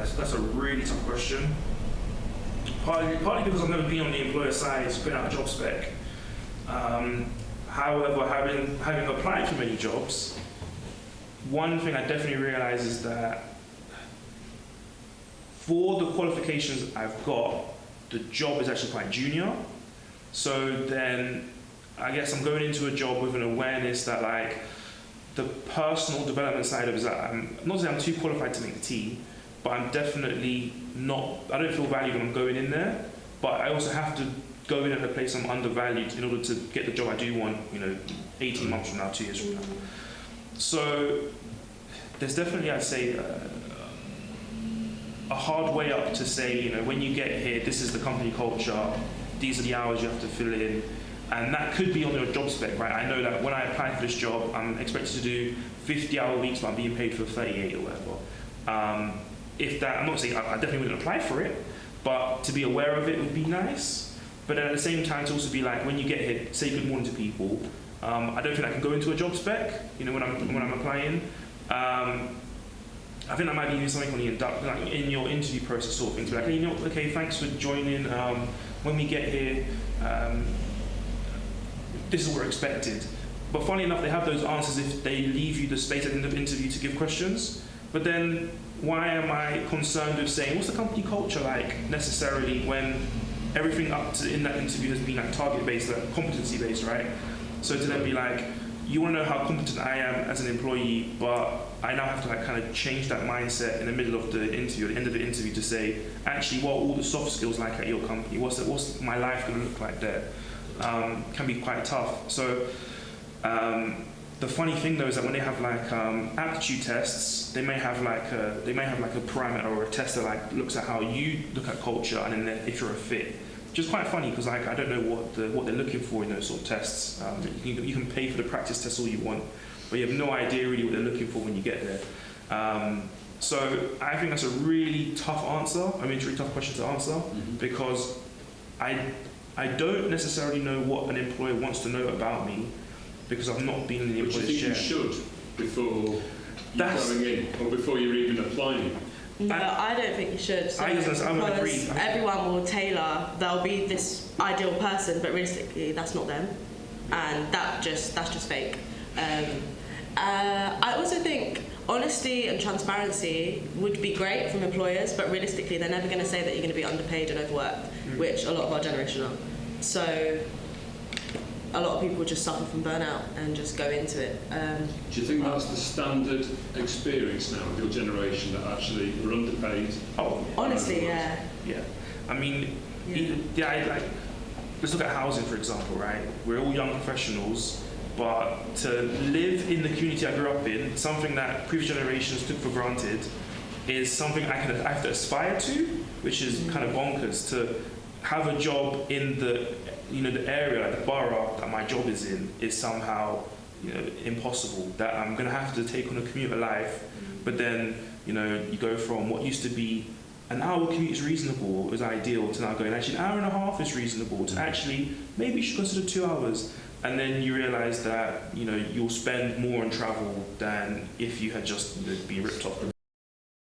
That's a really tough question. Partly because I've never been on the employer side putting out a job spec. However, having applied for many jobs, one thing I definitely realise is that for the qualifications I've got, the job is actually quite junior. So then I guess I'm going into a job with an awareness that like the personal development side of it is that I'm not saying I'm too qualified to make the team, but I'm definitely not, I don't feel valued when I'm going in there, but I also have to go in at a place I'm undervalued in order to get the job I do want, 18 months from now, 2 years from now. So there's definitely, I'd say, a hard way up to say, when you get here, this is the company culture, these are the hours you have to fill in, and that could be on your job spec, right? I know that when I apply for this job, I'm expected to do 50-hour weeks, but I'm being paid for 38 or whatever. I'm not saying I definitely wouldn't apply for it, but to be aware of it would be nice. But then at the same time, to also be like, when you get here, say good morning to people. I don't think I can go into a job spec, when I'm applying. I think that might be even something in your interview process sort of thing. To be like, hey, okay, thanks for joining. When we get here, this is what we're expected. But funny enough, they have those answers if they leave you the space at the end of the interview to give questions. But then, why am I concerned with saying, what's the company culture like necessarily when everything up to in that interview has been like target-based, like competency-based, right? So to then be like, you want to know how competent I am as an employee, but I now have to like kind of change that mindset in the middle of the interview, at the end of the interview, to say, actually, what are all the soft skills like at your company? What's my life going to look like there? Can be quite tough. So the funny thing though is that when they have like aptitude tests, they may have like a parameter or a test that like looks at how you look at culture, and then if you're a fit. Which is quite funny because I don't know what they're looking for in those sort of tests. You can pay for the practice tests all you want, but you have no idea really what they're looking for when you get there. So I think that's a really tough answer. I mean, it's a really tough question to answer because I don't necessarily know what an employer wants to know about me because I've not been in the employer's chair. You should before you're going in or before you're even applying. No, I don't think you should. So because everyone will tailor, there'll be this ideal person, but realistically, that's not them, and that's just fake. I also think honesty and transparency would be great from employers, but realistically, they're never going to say that you're going to be underpaid and overworked, which a lot of our generation are. So a lot of people just suffer from burnout and just go into it. Do you think that's the standard experience now of your generation, that actually we're underpaid? Oh, honestly, yeah. Yeah. I mean, let's look at housing, for example, right? We're all young professionals, but to live in the community I grew up in, something that previous generations took for granted, is something I have to aspire to, which is kind of bonkers. To have a job in the the area, like the borough that my job is in, is somehow impossible. That I'm going to have to take on a commuter life, but then you go from what used to be an hour commute is reasonable, is ideal, to now going actually an hour and a half is reasonable, to actually maybe you should consider 2 hours, and then you realise that you'll spend more on travel than if you had just been ripped off.